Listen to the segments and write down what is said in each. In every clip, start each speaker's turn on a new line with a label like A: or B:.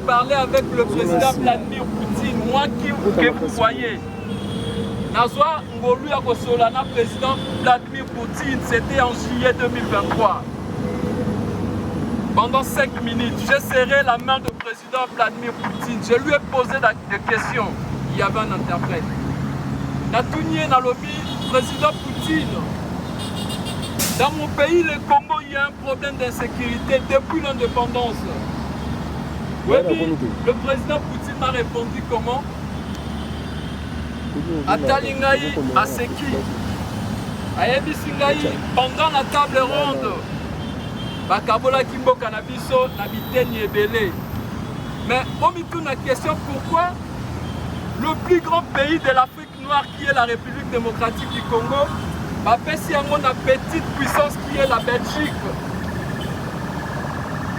A: parlé avec le président Vladimir Poutine, moi que vous voyez. Nazwa Ngolu ya Kosolana, président Vladimir Poutine, c'était en juillet 2023. Pendant 5 minutes, j'ai serré la main du président Vladimir Poutine. Je lui ai posé des questions. Il y avait un interprète. Natunier Nalobi, président Poutine. Dans mon pays, le Congo, il y a un problème d'insécurité depuis l'indépendance. Oui, le président Poutine m'a répondu comment? Atalingaï Aseki. Ayebi Singaï, pendant la table ronde, Bakabola Kimbo Kanabiso, Nabiteni Ebele. Mais on me tourne la question pourquoi le plus grand pays de l'Afrique noire, qui est la République démocratique du Congo, a fait si on a petite puissance qui est la Belgique.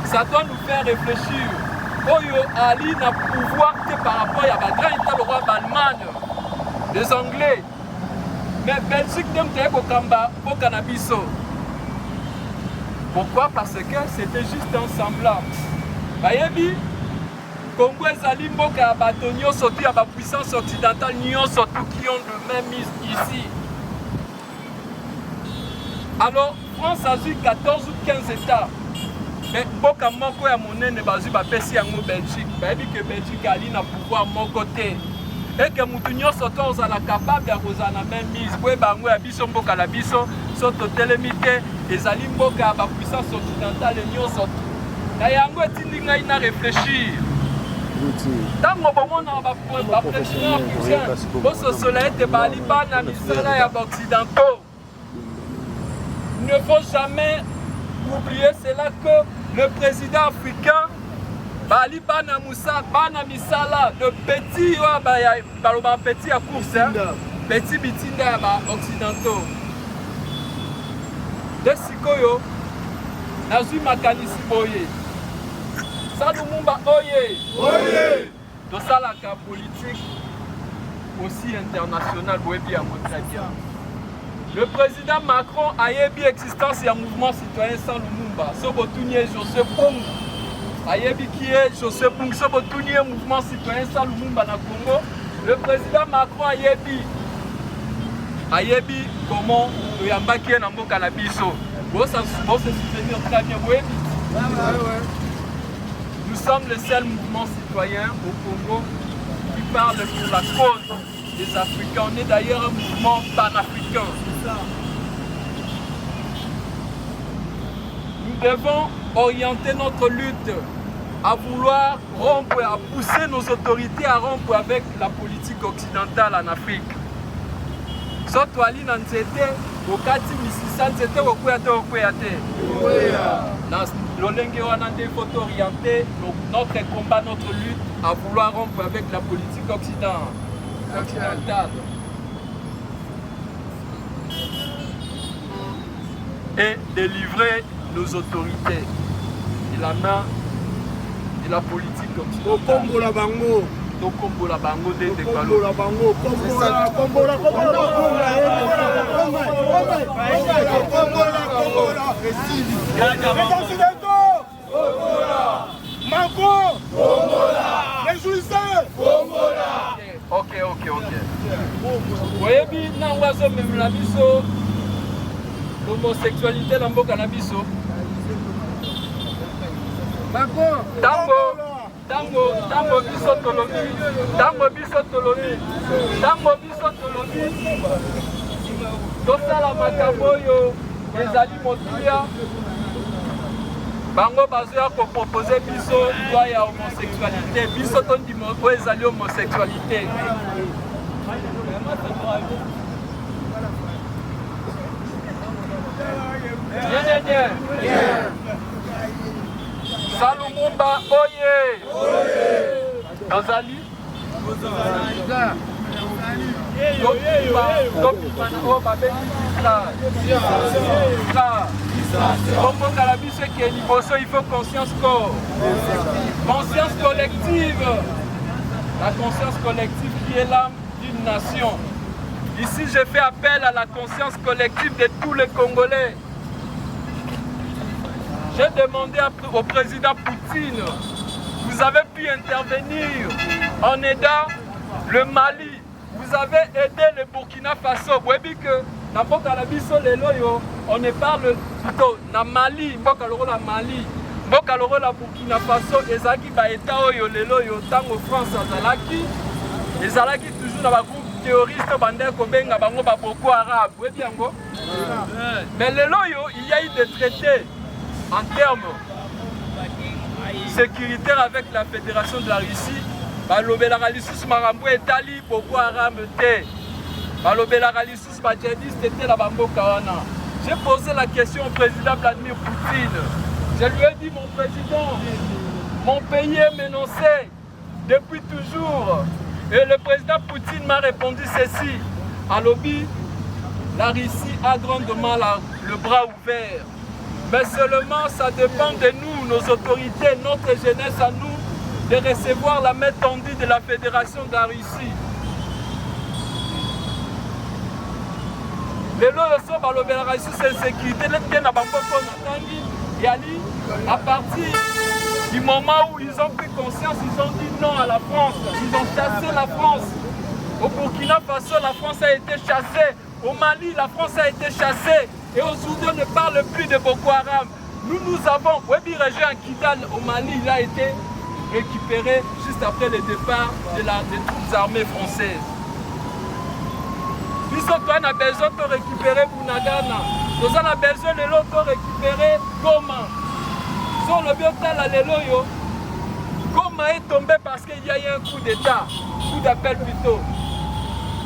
A: Ça doit nous faire réfléchir. Oyo Ali n'a pouvoir que par rapport à la grande roi d'Allemagne, des Anglais. Mais Belgique n'aime pas au cannabis. Pourquoi? Parce que c'était juste un semblable. Bayebi, Congo et Zali Mboka Batonio sorti à la puissance occidentale, Nyon surtout qui ont le même ici. Alors, France a eu 14 ou 15 États. Mais Mboka Moko et Monnaie ne basu pas pessi en Belgique. Bayebi que Belgique a l'ina pouvoir mon côté. Et que Moutounio surtout on a capable de la même mise. Oui, Bango et Bisso Mboka la Bisso sont au télémité. Et Zali Mboka la puissance occidentale et Nyon surtout. Nayango est indigne à réfléchir. Tant que on a président qui vient, au soleil de Baliban, à Misala et occidentaux. Il ne faut jamais oublier cela que le président africain, Baliban Moussa, Bana Misala, le petit, petit à course, petit bitinda occidentaux. De Sikoyo, Nazu Makanisi Boye. Salumumba Oye! Oye! Dans ça, la politique aussi internationale, très bien. Le président Macron a eu existence et un mouvement citoyen sans Lumumba. Sobotounier José Pong. Ayebi qui est José Pong. Sobotounier mouvement citoyen sans Lumumba na Congo. Le président Macron Ayebi comment Yambaki est dans le cannabiso. Vous se souvenir très bien. Nous sommes le seul mouvement citoyen au Congo qui parle pour la cause des Africains. On est d'ailleurs un mouvement panafricain. Nous devons orienter notre lutte à vouloir rompre, à pousser nos autorités à rompre avec la politique occidentale en Afrique. Surtout à l'Inanzete, au Kati Mississanzete, au Kouyate. Il faut orienter notre combat, notre lutte à vouloir rompre avec la politique occidentale. Et délivrer nos autorités de la main de la politique occidentale. Tokombola bango de Dekalo.
B: Macron, les jouisseurs,
A: Ok. Voyez bien, n'envoie même la biso. L'homosexualité dans le cannabis.
B: Macron,
A: Tango biso tolobi. Tosala makambo yo ezali motuya. Bango bazoya ko proposer biso loi ya homosexualité. Biso tondi mo ezali homosexualité. Bien. Salumumba Oye! Ozali? Il faut conscience corps. Conscience collective. La conscience collective qui est l'âme d'une nation. Ici, je fais appel à la conscience collective de tous les Congolais. J'ai demandé au président Poutine, vous vous avez pu intervenir en aidant le Mali. Vous avez aidé le Burkina Faso. Vous avez vu que dans on ne parle plutôt na Mali, la Mali, la Burkina Faso, et Zaki Baeta Lelo Tango France Azalaki, et Zalaki toujours dans le groupe terroriste Bandeko Benga Bango Boko Arabe. Vous voyez bien. Mais Lelo, il y a eu des traités en termes sécuritaires avec la Fédération de la Russie. Balobela lisusu marambo etali Boko Haram te. Balobela lisusu ba djihadiste te la bamboka wana. J'ai posé la question au président Vladimir Poutine. Je lui ai dit, mon président, mon pays est menacé depuis toujours. Et le président Poutine m'a répondu ceci. À lobby, la Russie a grandement le bras ouvert. Mais seulement ça dépend de nous, nos autorités, notre jeunesse à nous, de recevoir la main tendue de la Fédération de la Russie. Les lois par l'opération de sécurité, à partir du moment où ils ont pris conscience, ils ont dit non à la France. Ils ont chassé la France. Au Burkina Faso, la France a été chassée. Au Mali, la France a été chassée. Et aujourd'hui, on ne parle plus de Boko Haram. Nous avons, Webi Région Kidal au Mali, il a été récupéré juste après le départ des troupes armées françaises. Puis on a besoin de récupérer Bunagana. Nous avons besoin de l'autre récupérer Goma. Sur le biotal à l'Eloyo, Goma est tombé parce qu'il y a eu un coup d'État, coup d'appel plutôt.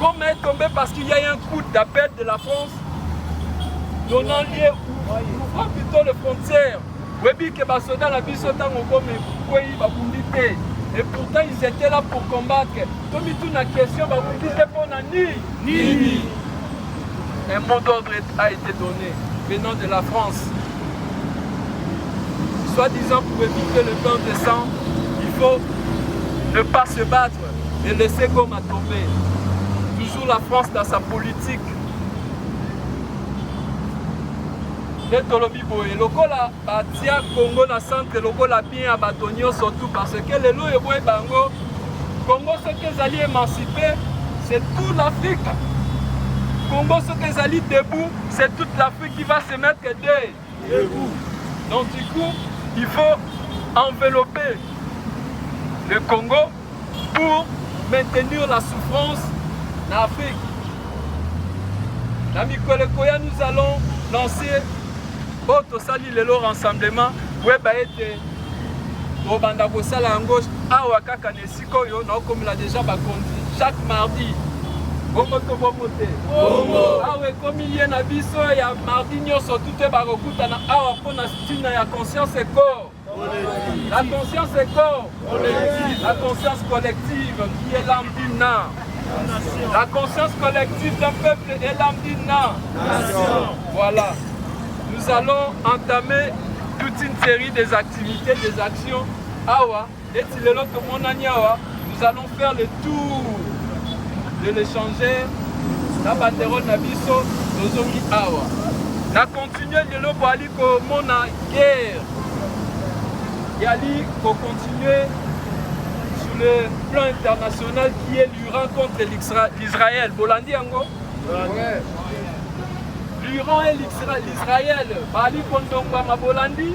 A: Goma est tombé parce qu'il y a eu un coup d'appel de la France, donnant lieu ouvrant plutôt les frontières. Webi que Basoda la Bisota Ngome Kouyi Babundite. Et pourtant ils étaient là pour combattre. Comme il tourne la question, Babundite pour Nani. Un mot d'ordre a été donné venant de la France. Soi-disant pour éviter le bain de sang, il faut ne pas se battre et laisser Goma tomber. Toujours la France dans sa politique. Et lokola batia Congo na centre lokola bien à Batonio surtout parce que les lois et bango Congo ce qu'ils allaient émanciper c'est toute l'Afrique. Congo ce qu'ils allaient debout c'est toute l'Afrique qui va se mettre debout. Donc du coup il faut envelopper le Congo pour maintenir la souffrance en Afrique. L'ami Kolekoya, nous allons lancer autre sali le rassemblement weba ete robanda kosala en gauche awa kaka nesiko yo na comme l'a déjà bakondi chaque mardi bongo to bomote awe comme il y a na biso ya mardi nyoso tout barokuta na awa pona stina ya conscience et corps. La conscience est corps, la conscience collective qui est l'âme d'une nation. La conscience collective d'un peuple est l'âme d'une nation. Voilà. Nous allons entamer toute une série des activités, des actions. Awa, et si le lot nous allons faire le tour de l'échanger. La banderole Nabiso, Nozongi Awa. Na continuer de l'eau pour aller comme mon guerre. Yali pour continuer sur le plan international qui est l'Iran contre l'Israël. Bolandi Ango? L'Iran et l'Israël. Bali Kondongwa ma Bolandi?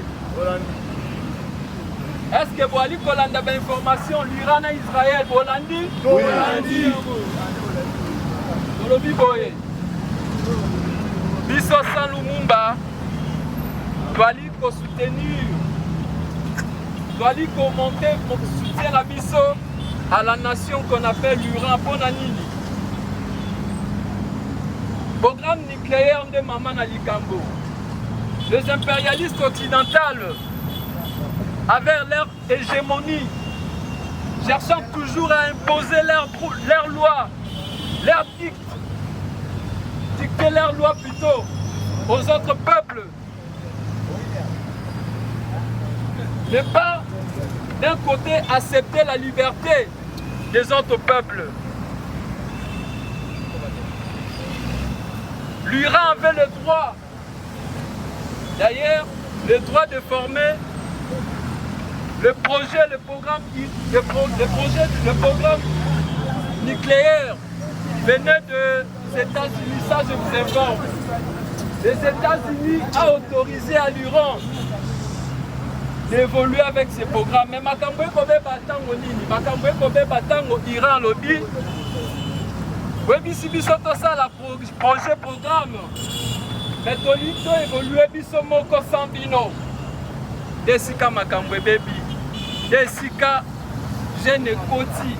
A: Est-ce que Bali Kolanda a information l'Iran et Israël Bolandi? Bolandi. Dolobi Boye. Biso San Lumumba. Bali ko soutenir. Doit commenter pour soutien la biso à la nation qu'on appelle l'Iran Bonanini. Programme nucléaire de Maman Alikambo. Les impérialistes occidentaux, avec leur hégémonie, cherchant toujours à imposer leur loi, leur dicter leur loi plutôt aux autres peuples. Ne pas d'un côté accepter la liberté des autres peuples. L'Iran avait le droit, d'ailleurs, le droit de former le programme nucléaire venait des États-Unis, ça je vous informe. Les États-Unis ont autorisé à l'Iran d'évoluer avec ces programmes. Mais makambo ekobe batango nini? Makambo ekobe batango Iran lobby. Webisi biso tosala projet programme. Mais tolito évoluer biso moko sans bino. Desika makambo bebi. Desika jeune koti.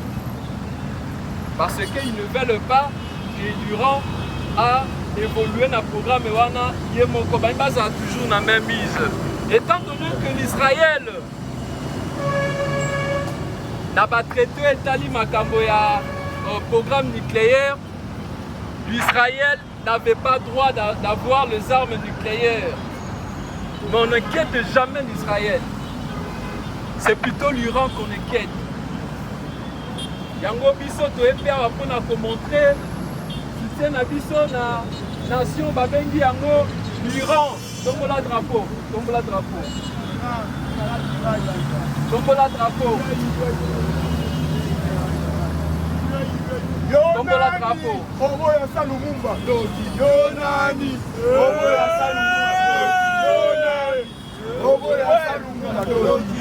A: Parce qu'ils ne veulent pas que l'Iran a évolué dans le programme wana yemoko baza toujours na même mise. Étant donné que l'Israël n'a pas traité Etali makambo ya programme nucléaire, l'Israël n'avait pas droit d'avoir les armes nucléaires. Mais on n'inquiète jamais l'Israël. C'est plutôt l'Iran qu'on inquiète. Yango biso toyepe awa mpona komontre soutien na biso na nation babengi yango l'Iran. Tombola drapeau, tombola drapeau. Tombola drapeau. Tombola drapeau.
B: Obo ya Salumumba. Yonani. Obo ya Salumumba. Obo ya Salumumba.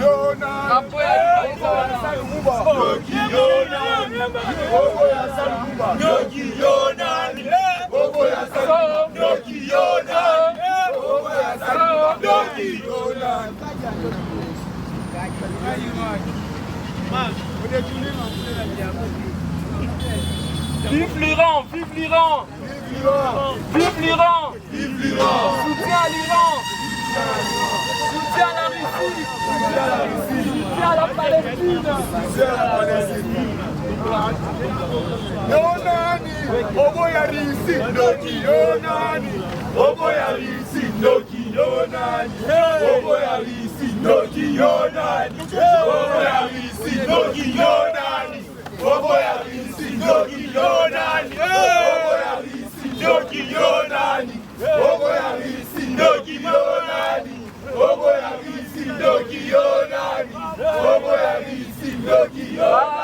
B: Yonani.
A: Drapeau ya
B: Salumumba. Yonani. Obo ya Salumumba. Yonani. Obo ya Salumumba. Yonani.
A: Vive l'Iran, vive l'Iran, vive l'Iran,
B: Vive l'Iran.
A: soutien à l'Iran, soutien à la Russie, soutien à la Palestine.
B: Yonani, obo ya risi ndoki Yonani, obo ya risi ndoki Yonani, obo ya risi ndoki Yonani, obo ya risi ndoki Yonani, obo ya risi ndoki Yonani, obo ya risi ndoki Yonani, obo ya risi ndoki Yonani, obo ya risi ndoki Yonani, obo ya risi ndoki Yonani.